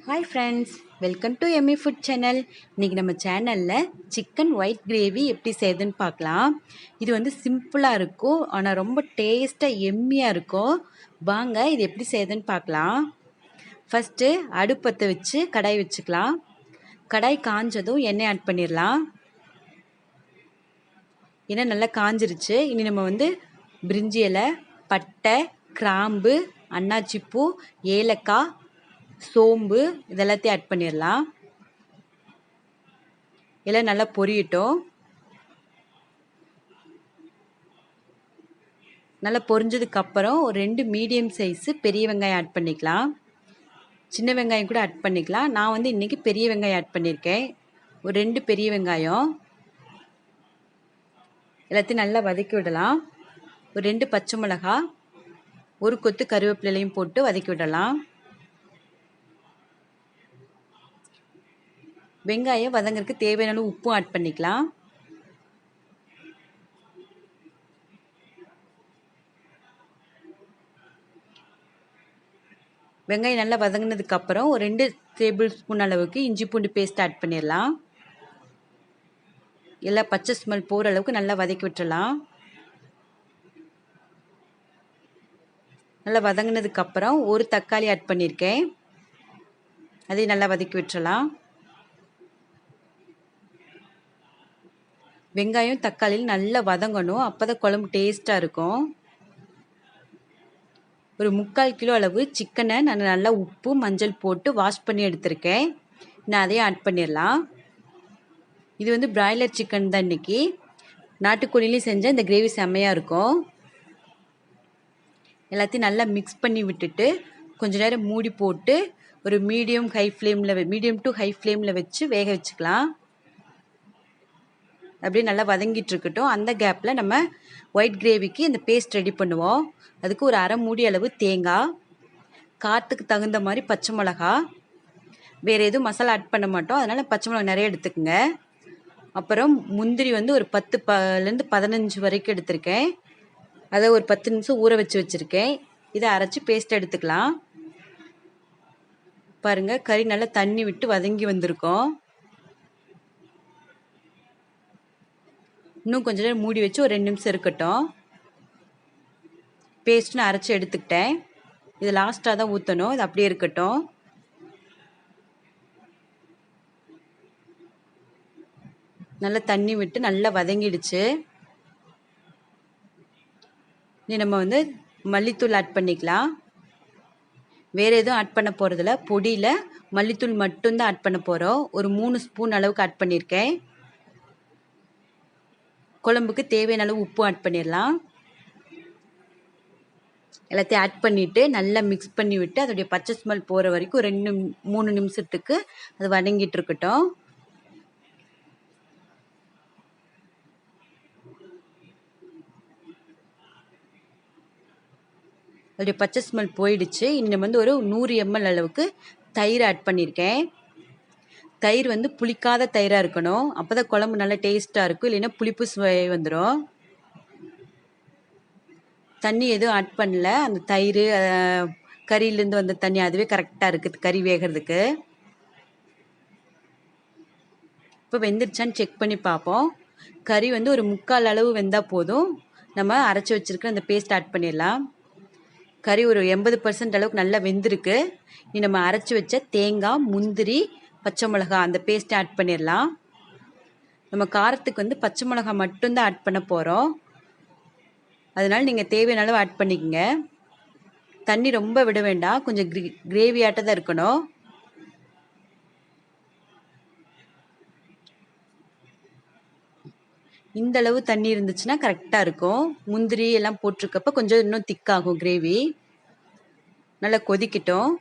Hi friends, welcome to Emmy food channel. இன்றைக்கி நம்ம சேனலில் சிக்கன் ஒயிட் கிரேவி எப்படி செய்யுதுன்னு பார்க்கலாம். இது வந்து சிம்பிளாக இருக்கும், ஆனால் ரொம்ப டேஸ்ட்டாக எம்மியாக இருக்கும். வாங்க இது எப்படி செய்யுதுன்னு பார்க்கலாம். ஃபஸ்ட்டு அடுப்பத்தை வச்சு கடாய் வச்சுக்கலாம். கடாய் காஞ்சதும் எண்ணெய் ஆட் பண்ணிடலாம். எண்ணெய் நல்லா காஞ்சிருச்சு. இனி நம்ம வந்து பிரிஞ்சி இலை, பட்டை, கிராம்பு, அன்னாச்சிப்பூ, ஏலக்காய், சோம்பு இதெல்லாத்தையும் ஆட் பண்ணிடலாம். எல்லாம் நல்லா பொரியட்டும். நல்லா பொரிஞ்சதுக்கப்புறம் ஒரு 2 மீடியம் சைஸு பெரிய வெங்காயம் ஆட் பண்ணிக்கலாம். சின்ன வெங்காயம் கூட ஆட் பண்ணிக்கலாம். நான் வந்து இன்றைக்கி பெரிய வெங்காயம் ஆட் பண்ணியிருக்கேன். ஒரு 2 பெரிய வெங்காயம் எல்லாத்தையும் நல்லா வதக்கி விடலாம். ஒரு 2 பச்சை மிளகா, ஒரு கொத்து கருவேப்பிலையும் போட்டு வதக்கி விடலாம். வெங்காயம் வதங்கிறதுக்கு தேவையான உப்பும் ஆட் பண்ணிக்கலாம். வெங்காயம் நல்லா வதங்கினதுக்கப்புறம் ஒரு 2 டேபிள் ஸ்பூன் அளவுக்கு இஞ்சி பூண்டு பேஸ்ட் ஆட் பண்ணிடலாம். எல்லாம் பச்சை ஸ்மெல் போகிற அளவுக்கு நல்லா வதக்கி விட்டுறலாம். நல்லா வதங்கினதுக்கப்புறம் ஒரு தக்காளி ஆட் பண்ணியிருக்கேன். அதையும் நல்லா வதக்கி விட்டுறலாம். வெங்காயம் தக்காளியில் நல்லா வதங்கணும், அப்போ தான் குழம்பு டேஸ்ட்டாக இருக்கும். ஒரு 3/4 கிலோ அளவு சிக்கனை நான் நல்லா உப்பு மஞ்சள் போட்டு வாஷ் பண்ணி எடுத்திருக்கேன். நான் அதையும் ஆட் பண்ணிடலாம். இது வந்து பிராய்லர் சிக்கன் தான் இன்றைக்கி. நாட்டுக்கோழிலையும் செஞ்சால் இந்த கிரேவி செம்மையாக இருக்கும். எல்லாத்தையும் நல்லா மிக்ஸ் பண்ணி விட்டுட்டு கொஞ்ச நேரம் மூடி போட்டு ஒரு மீடியம் டு ஹை ஃப்ளேமில் வச்சு வேக வச்சுக்கலாம். அப்படியே நல்லா வதங்கிட்டு இருக்கட்டும். அந்த கேப்பில் நம்ம ஒயிட் கிரேவிக்கு இந்த பேஸ்ட் ரெடி பண்ணுவோம். அதுக்கு ஒரு அரை மூடி அளவு தேங்காய், காரத்துக்கு தகுந்த மாதிரி பச்சை மிளகா, வேறு எதுவும் மசாலா ஆட் பண்ண மாட்டோம், அதனால் பச்சை மிளகா நிறைய எடுத்துக்கோங்க. அப்புறம் முந்திரி வந்து ஒரு 10லேருந்து 15 வரைக்கும் எடுத்திருக்கேன். அதை ஒரு 10 நிமிஷம் ஊற வச்சுருக்கேன். இதை அரைச்சி பேஸ்ட் எடுத்துக்கலாம். பாருங்கள், கறி நல்லா தண்ணி விட்டு வதங்கி வந்திருக்கோம். இன்னும் கொஞ்ச நேரம் மூடி வச்சு ஒரு 2 நிமிஷம் இருக்கட்டும். பேஸ்ட் நான் அரைச்சி எடுத்துக்கிட்டேன். இது லாஸ்ட்டாக தான் ஊற்றணும், இது அப்படியே இருக்கட்டும். நல்லா தண்ணி விட்டு நல்லா வதங்கிடுச்சு. இனி நம்ம வந்து மல்லித்தூள் ஆட் பண்ணிக்கலாம். வேறு எதுவும் ஆட் பண்ண போகிறதில்ல, பொடியில் மல்லித்தூள் மட்டும்தான் ஆட் பண்ண போகிறோம். ஒரு 3 ஸ்பூன் அளவுக்கு ஆட் பண்ணியிருக்கேன். குழம்புக்கு தேவையான அளவு உப்பு ஆட் பண்ணிடலாம். எல்லாத்தையும் ஆட் பண்ணிவிட்டு நல்லா மிக்ஸ் பண்ணி விட்டு அதோடைய பச்சை ஸ்மெல் போகிற வரைக்கும் 2-3 நிமிஷத்துக்கு அது வதங்கிட்டு இருக்கட்டும். அதோடைய பச்சை ஸ்மெல் போயிடுச்சு. இன்னும் வந்து ஒரு 100 ml அளவுக்கு தயிர் ஆட் பண்ணியிருக்கேன். தயிர் வந்து புளிக்காத தயிராக இருக்கணும், அப்போ தான் குழம்பு நல்லா டேஸ்ட்டாக இருக்கும், இல்லைன்னா புளிப்பு சுவை வந்துடும். தண்ணி எதுவும் ஆட் பண்ணல. அந்த தயிர் கறியிலேருந்து வந்த தண்ணி அதுவே கரெக்டாக இருக்குது கறி வேகிறதுக்கு. இப்போ வெந்துருச்சான்னு செக் பண்ணி பார்ப்போம். கறி வந்து ஒரு 3/4 அளவு வெந்தால் போதும். நம்ம அரைச்சி வச்சுருக்கிற அந்த பேஸ்ட் ஆட் பண்ணிடலாம். கறி ஒரு 80% அளவுக்கு நல்லா வெந்திருக்கு. நீ நம்ம அரைச்சி வச்ச தேங்காய், முந்திரி, பச்சை மிளகா அந்த பேஸ்ட்டை ஆட் பண்ணிடலாம். நம்ம காரத்துக்கு வந்து பச்சை மிளகா மட்டும்தான் ஆட் பண்ண போகிறோம், அதனால் நீங்கள் தேவையான அளவு ஆட் பண்ணிக்கங்க. தண்ணி ரொம்ப விட வேண்டாம், கொஞ்சம் கிரேவியாட்ட தான் இருக்கணும். இந்த அளவு தண்ணி இருந்துச்சுன்னா கரெக்டாக இருக்கும். முந்திரி எல்லாம் போட்டிருக்கப்ப கொஞ்சம் இன்னும் திக்காகும் கிரேவி. நல்லா கொதிக்கட்டும்.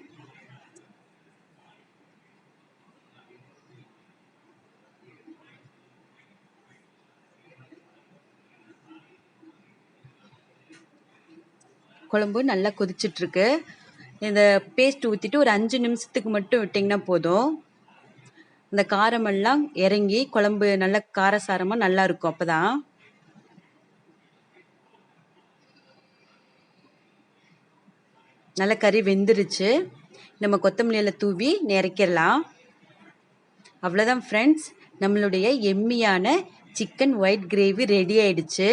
குழம்பு நல்லா கொதிச்சிட்ருக்கு. இந்த பேஸ்ட் ஊற்றிட்டு ஒரு 5 நிமிஷத்துக்கு மட்டும் விட்டிங்கன்னா போதும். இந்த காரமெல்லாம் இறங்கி குழம்பு நல்லா காரசாரமாக நல்லா இருக்கும். அப்போ தான் நல்லா கறி வெந்துருச்சு. நம்ம கொத்தமல்லியில் தூவி இறக்கிடலாம். அவ்வளோதான் ஃப்ரெண்ட்ஸ், நம்மளுடைய எம்மியான சிக்கன் ஒயிட் கிரேவி ரெடி ஆயிடுச்சு.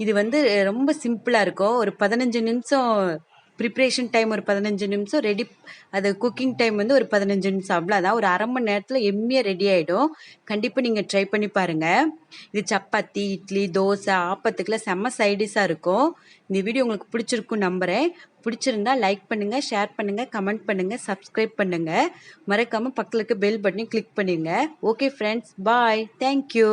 இது வந்து ரொம்ப சிம்பிளாக இருக்கும். ஒரு 15 நிமிஷம் ப்ரிப்ரேஷன் டைம், ஒரு 15 நிமிஷம் ரெடி, அது குக்கிங் டைம் வந்து ஒரு 15 நிமிஷம், அவ்வளோதான். ஒரு அரை மணி நேரத்தில் எம்மியாக ரெடி ஆகிடும். கண்டிப்பாக நீங்கள் ட்ரை பண்ணி பாருங்கள். இது சப்பாத்தி, இட்லி, தோசை, ஆப்பத்துக்குலாம் செம்ம சைடிஷாக இருக்கும். இந்த வீடியோ உங்களுக்கு பிடிச்சிருக்கும் நம்புகிறேன். பிடிச்சிருந்தா லைக் பண்ணுங்கள், ஷேர் பண்ணுங்கள், கமெண்ட் பண்ணுங்கள், சப்ஸ்கிரைப் பண்ணுங்கள். மறக்காமல் பக்கத்துக்கு பெல் பட்டனையும் கிளிக் பண்ணிடுங்க. ஓகே ஃப்ரெண்ட்ஸ், பாய், தேங்க்யூ.